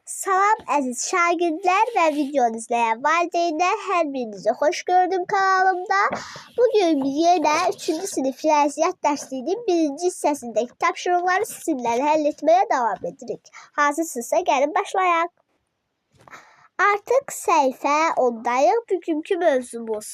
Salam əziz şagirdlər və videonu izləyən valideynlər, hər birinizi xoş gördüm kanalımda. Bugün biz yenə 3-cü sinif riyaziyyat dərsliyinin 1-ci hissəsindəki tapşırıqları sizinlə həll etməyə davam edirik. Hazırsınızsa gəlin başlayaq. Artıq səhifə 10-dayıq. Bugünkü mövzumuz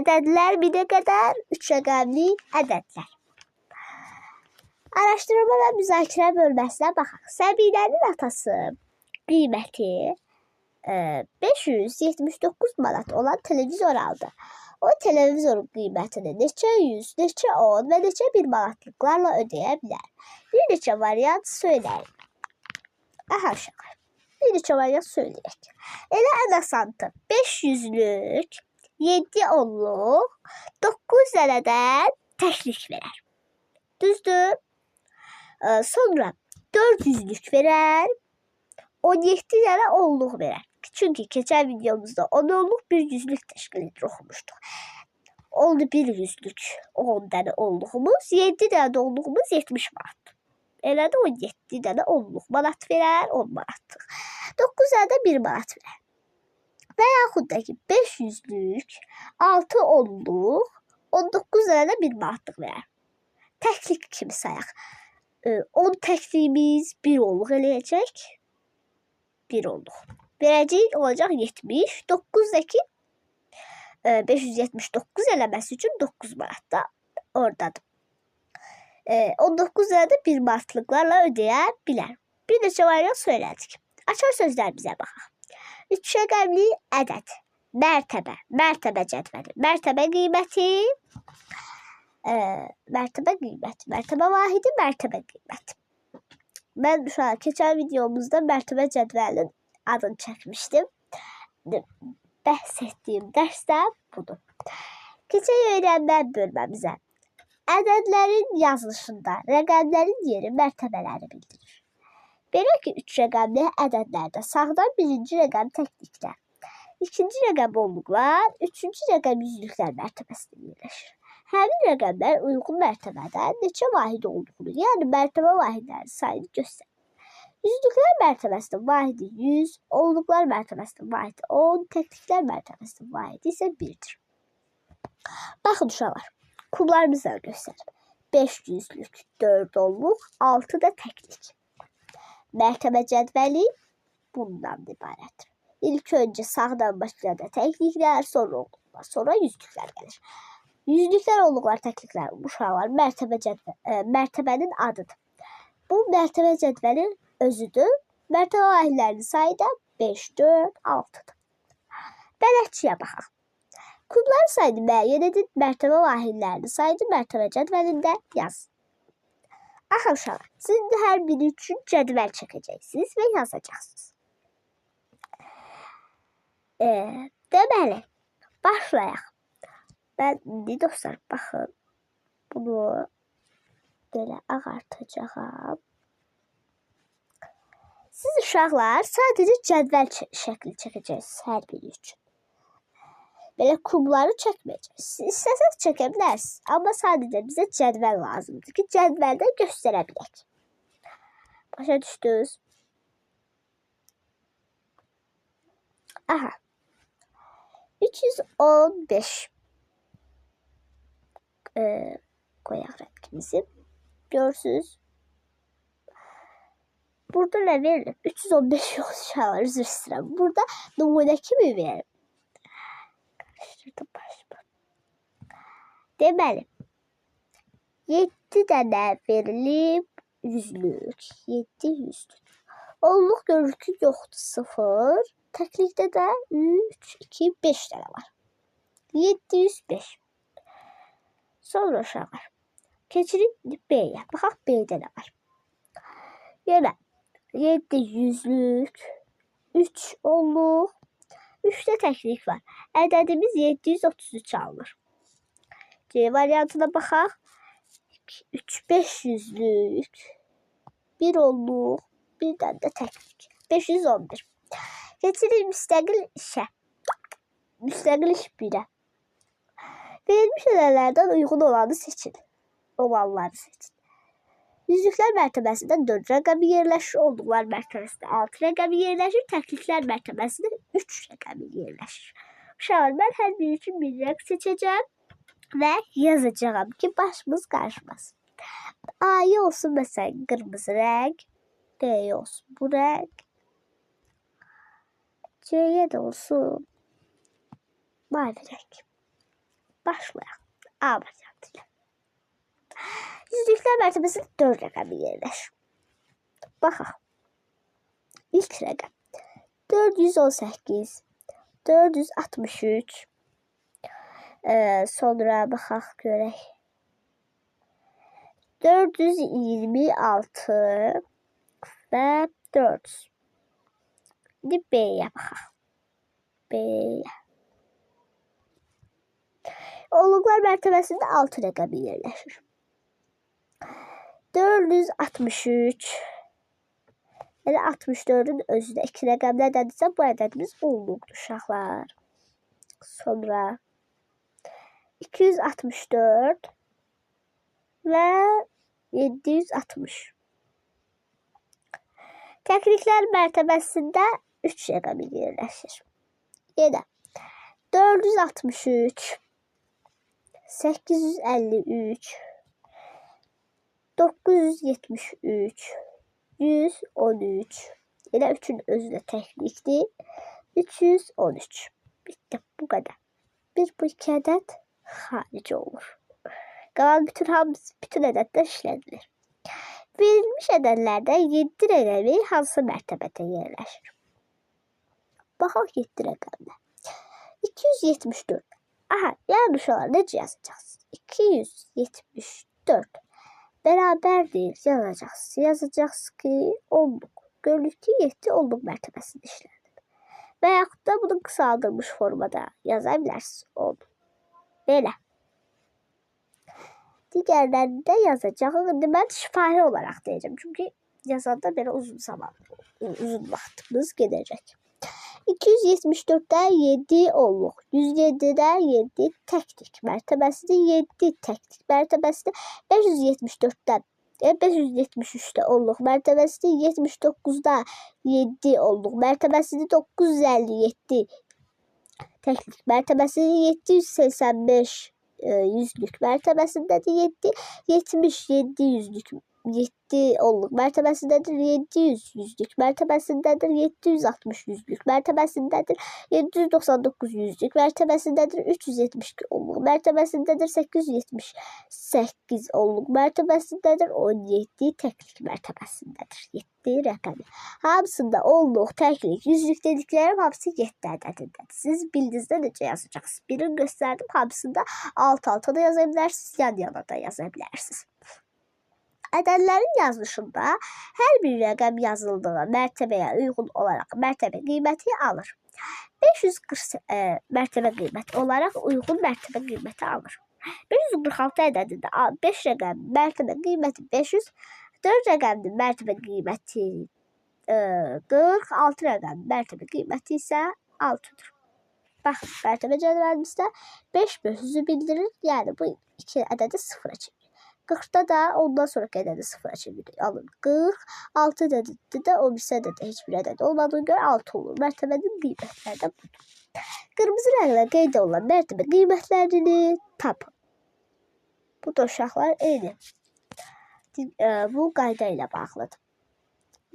ədədlər 1-ə qədər 3 rəqəmli ədədlər. Araşdırma və müzakirə bölməsinə baxaq. Səbinənin atası qiyməti 579 manat olan televizor aldı. O televizorun qiymətini neçə 100, neçə 10 və neçə 1 manatlıqlarla ödəyə bilər. Bir neçə variant söyləyin. Uşaqlar, bir neçə variant söyləyək. Elə ən asandır. 500-lük, 7 onluq, 9 dənədən təklik verər. Düzdür? Sonra 400'lük verər, 17 dənə onluq verər. Çünki keçən videomuzda 10 onluq bir yüzlük təşkil edir oxumuşduq. Oldu bir yüzlük 10 dənə onluğumuz, 7 dənə onluğumuz 70 manat. Elə də 17 dənə onluq manat verər, 10 manatlıq. 9 dənə 1 manat verər. Və yaxud da ki 500'lük 6 onluq, 19 dənə 1 manatlıq verər. Təklik kimi sayaq. 10 təkliyimiz 1 onluq eləyəcək. 1 onluq. Verəcək olacaq 70. 9'daki 579 eləməsi üçün 9 manat da oradadır. 19 dənə 1 manatlıqlarla ödəyə bilər. Bir neçə variant söylədik. Açar sözlərimizə baxaq. 3 rəqəmli ədəd. Mərtəbə. Mərtəbə cədvəli. Mərtəbə qiyməti. Mərtəbə qiyməti. Mərtəbə vahidi, mərtəbə qiyməti. Mən keçən videomuzda mərtəbə cədvəlinin adını çəkmişdim. Bəhs etdiyim dərs də budur. Keçək öyrənmə bölməmizə. Ədədlərin yazılışında rəqəmlərin yeri mərtəbələri bildirir. Belə ki, 3 rəqəmli ədədlərdə sağdan 1-ci rəqəm təkliklər, 2-ci rəqəm onluqlar, 3-cü rəqəm yüzlüklər mərtəbəsində yerləşir. Həmin rəqəmlər uyğun mərtəbədə neçə vahid olduğunu, yəni mərtəbə vahidlərinin sayını göstərir. Yüzlüklər mərtəbəsində vahidi 100, onluqlar mərtəbəsində vahidi 10, təkliklər mərtəbəsində vahidi isə 1'dir. Baxın uşaqlar, kublarımızla göstərim. 500'lük 4 onluq, 6 da təklik. Mərtəbə cədvəli bundan ibarətdir. İlk öncə sağdan başlayanda təkliklər, sonra onluqlar, sonra yüzlüklər gəlir. Yüzlüklər, onluqlar, təkliklər, uşaqlar mərtəbənin adıdır. Bu mərtəbə cədvəlin özüdür. Mərtəbə vahidlərinin sayı da 5, 4, 6'dır. Bələdçiyə baxaq. Kubların sayını müəyyən edin, mərtəbə vahidlərinin sayını mərtəbə cədvəlində yazın. Axı uşaqlar, siz hər biri üçün cədvəl çəkəcəksiniz və yazacaqsınız. Deməli, başlayaq. Ben indi dostlar baxın, bunu belə ağartacağım. Siz uşaqlar sadəcə cədvəl şəkli çəkəcəksiniz hər biri üçün. Belə kubları çəkməyəcəksiniz. Siz istəsəz çəkə bilərsiniz, amma sadəcə bizə cədvəl lazımdır ki, cədvəldə göstərə bilək. Başa düşdünüz? Aha. 315 koyaq rəqəmimizi. Görürsünüz. Burada nə verilir? 315 yox uşaqlar, üzr istəyirəm. Burada nümunə kimi verir. Deməli, 7 dənə verilib yüzlük. 7 yüzlük. Onluq görür ki, yoxdur 0. Təklikdə də 3, 2, 5 dənə var. 705. Sonra uşaqlar, keçirik B-yə. Baxaq, B-də nə var? Yenə 7 yüzlük, 3 onluq, 3-də təklik var. Ədədimiz 733 alınır. C variantına baxaq. 3 500'lük, 1 onluq, 1 dənə də təklik. 511. Keçirik müstəqil işə. Müstəqil iş 1'ə. Verilmiş ədədlərdən uyğun olanı seçin. Olanları seçin. Yüzlüklər mərtəbəsində 4 rəqəmi yerləşir, onluqlar mərtəbəsində 6 rəqəmi yerləşir, təkliklər mərtəbəsində 3 rəqəmi yerləşir. Uşaqlar, mən hər biri üçün bir rəqs seçəcəm və yazacağım ki, başımız qarışmasın. A-ya olsun məsələn qırmızı rəng, D-ya olsun bu rəng, C-yə də olsun mavi rəng. Başlayaq. A variantıyla. Yüzlüklər mərtəbəsində 4 rəqəmi yerləşir. Baxaq. İlk rəqəm 418, 463. Sonra baxaq görək. 426 və 400. İndi B-yə baxaq. B-yə. Onluqlar mərtəbəsində 6 rəqəmi yerləşir. 463. Yəni 64-ün özünə 2 rəqəmlə ədədirsə, bu ədədimiz onluqdur uşaqlar. Sonra 264 və 760. Təkliklər mərtəbəsində 3 rəqəmi yerləşir. Yenə 463, 853, 973, 113. Yenə 3-ün özünə təklikdir. 313. Bitdi. Bu qədər. Bu 2 ədəd xarici olur. Qalan bütün ədədlər işlədilir. Verilmiş ədədlərdə 7 rəqəmi hansı mərtəbədə yerləşir? Baxaq 7 rəqəmdə. 274. Aha, yəni uşaqlar necə yazacaqsınız? 274 bərabərdir yazacaqsınız. Yazacaqsınız ki, onluq. Görülür ki, 7 onluq mərtəbəsində işlədir. Və yaxud da bunu qısaldılmış formada yaza bilərsiniz. Onluq. Belə. Digərlərində yazacağım. İndi mən şifahi olaraq deyəcəm. Çünki yazanda belə uzun vaxtımız gedəcək. 274-də 7 onluq, 107-də 7 təklik mərtəbəsində 7 təklik mərtəbəsində 574-də 573-də onluq mərtəbəsində 79-da 7 onluq mərtəbəsində 957 təklik mərtəbəsində 785 yüzlük mərtəbəsindədir 7, 77 yüzlük 7 onluq mərtəbəsindədir, 700 yüzlük mərtəbəsindədir, 760 yüzlük mərtəbəsindədir, 799 yüzlük mərtəbəsindədir, 372 onluq mərtəbəsindədir, 878 onluq mərtəbəsindədir, 17 təklik mərtəbəsindədir. 7 rəqəmi. Hamısında onluq, təklik, yüzlük dediklərim hamısı 7 ədədindədir. Siz bildinizdə necə yazacaqsınız? Birini göstərdim, hamısında alt-alta da yaza bilərsiniz, yan-yana da yaza bilərsiniz. Ədədlərin yazılışında hər bir rəqəm yazıldığı mərtəbəyə uyğun olaraq mərtəbə qiyməti alır. 540 mərtəbə qiyməti olaraq uyğun mərtəbə qiyməti alır. 546 ədədində 5 rəqəm mərtəbə qiyməti 500, 4 rəqəmli mərtəbə qiyməti 40, 6 rəqəmli mərtəbə qiyməti isə 6-dır. Baxın, mərtəbə cədvəlimizdə 5 500-ü bildirir, yəni bu 2 ədədi sıfıra çevirir. 40-da da ondan sonraki ədədi sıfıra çevirir. Alın 40, 6 ədədi də o birisi ədədi heç bir ədəd olmadığına görə 6 olur. Mərtəbənin qiymətləri də budur. Qırmızı rənglə qeyd olunan mərtəbə qiymətlərini tapın. Bu da uşaqlar eyni. Bu qayda ilə bağlıdır.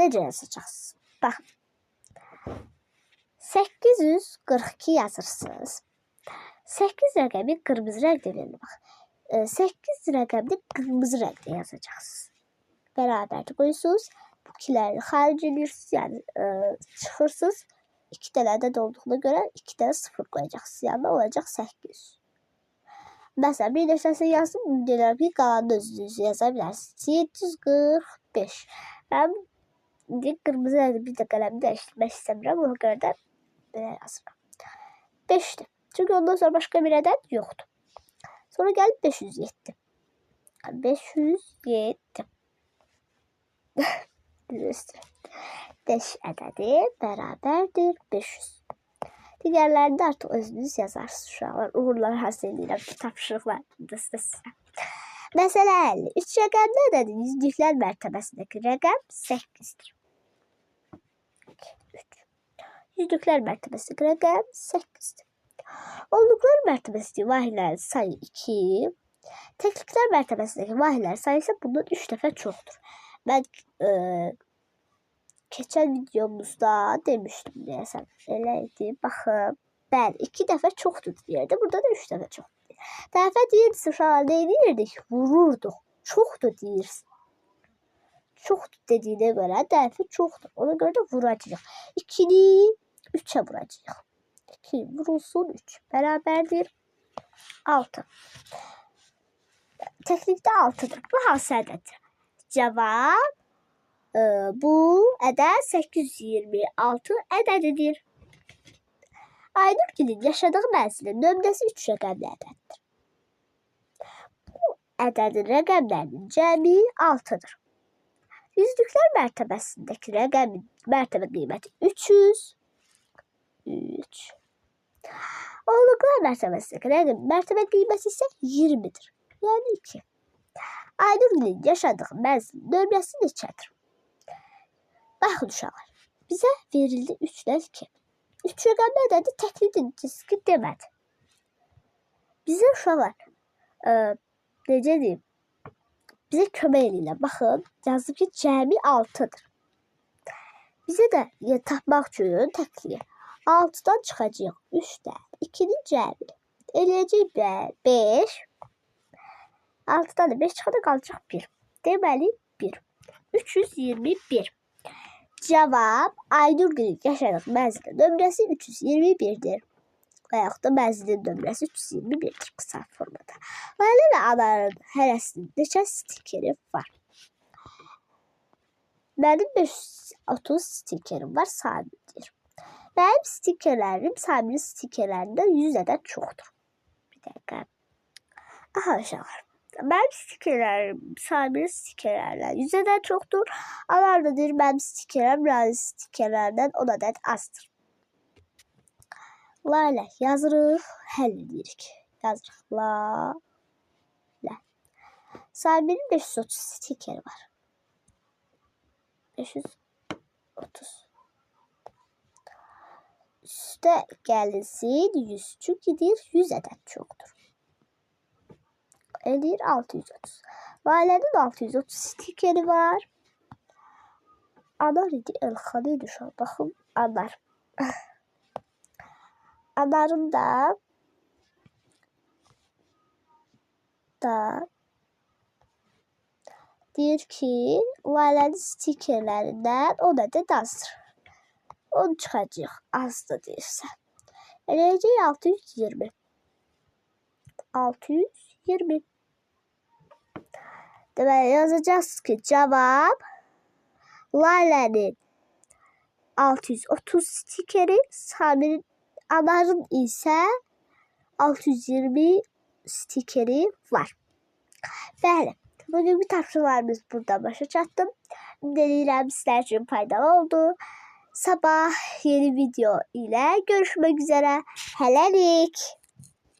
Necə yazacaqsınız? Baxın. 842 yazırsınız. 8 rəqəmi qırmızı rənglə verilir. Bax. 8 rəqəmini qırmızı rənglə yazacaqsınız. Bərabərdir qoyursunuz. Bu ikiləri xaric edirsiniz. Yəni çıxırsınız. 2 dənə ədəd olduğuna görə 2 dənə 0 qoyacaqsınız. Yəni olacaq 800. Məsələn, bir neçəsini yazdım. Deyirəm ki, qalanını özünüz yaza bilərsiniz. 745. Mən indi qırmızı rəngli bir də qələmi dəyişdirmək istəmirəm. Ona görə də belə yazıram. 5'dir. Çünki ondan sonra başqa bir ədəd yoxdur. Sonra gəlib 507. 507. 5 ədədi bərabərdir 500. Digərlərində artıq özünüz yazarsınız uşaqlar. Uğurlar həsr edirəm tapşırıqlarında sizə. Məsələ 50. 3 rəqəm nədədir? Yüzlüklər mərtəbəsindəki rəqəm 8-dir. 3. Yüzlüklər mərtəbəsindəki rəqəm 8-dir. Onluqlar mərtəbəsindəki vahidlərin sayı 2. Təkliklər mərtəbəsindəki vahidlərin sayı isə bundan 3 dəfə çoxdur. Mən keçən videomuzda demişdim deyəsən. Elə idi. Baxın. Bəli, 2 dəfə çoxdur deyirdi. Burada da 3 dəfə çoxdur. Dəfə deyirdi, uşaqlar nə edirdik? Vururduq. Çoxdur deyirsən. Çoxdur dediyinə görə dəfə çoxdur. Ona görə də vuracağıq. 2-ni 3-ə vuracağıq. 2 vurulsun 3 bərabərdir 6. Təklikdə 6-dır. Bu hansı ədəddir? Cavab bu ədəd 826 ədədidir. Aynurgilin yaşadığı mənzilin nömrəsi 3 rəqəmli ədəddir. Bu ədədin rəqəmlərinin cəmi 6-dır. Yüzlüklər mərtəbəsindəki rəqəmin mərtəbə qiyməti 300. 3. Onluqlar mərtəbəsindəki rəqəmin mərtəbə qiyməti isə 20-dir. Yəni 2. Aynurgilin yaşadığı mənzilin nömrəsi neçədir? Baxın uşaqlar. Bizə verildi 3-dən 2. 3 rəqəmli ədədi təklikdir ki demədi. Bizə uşaqlar necə deyim? Bizə kömək edirlər. Baxın, yazıb ki cəmi 6-dır. Bizə də tapmaq üçün təkliyi 6-dan çıxacaq 3-dən 2-nin cəmi. Eləyəcək 5. 6-dan da 5 çıxanda qalacaq 1. Deməli 1. 321. Cavab Aynurgilin yaşadığı mənzilin nömrəsi 321-dir. Və yaxud da mənzilin nömrəsi 321-dir qısa formada. Layla və Anarın hərəsinin neçə stikeri var? Mənim 530 stikerim var, Samidir. Mənim stikerlərim Saminin stikerlərindən 100 ədəd çoxdur. Bir dəqiqə. Aha uşaqlar. Mənim stikerlərim Saminin stikerlərindən 100 ədəd çoxdur. Anar da deyir, mənim stikerlərim Razi stikerlərdən 10 ədəd azdır. Layla yazırıq, həll edirik. Yazırıq. Layla. Saminin 530 stikeri var. 530. Üstə gəlinsin 100. Çünki deyir 100 ədəd çoxdur. Eləyir 630. Laylanın 630 stikeri var. Anar idi, Elxan idi şu an. Baxın, Anar. Anarın da deyir ki, Laylanın stikerlərindən 10 ədəd azdır. 10 çıxacaq, azdır deyirsən. Eləyəcək 620. 620. Deməli, yazacaqsınız ki, cavab Laylanın 630 stikeri, Saminin Anarın isə 620 stikeri var. Bəli, bugünkü tapşırıqlarımız burada başa çatdı. Deyirəm, sizlər üçün faydalı oldu. Sabah yeni video ilə görüşmək üzərə. Hələlik.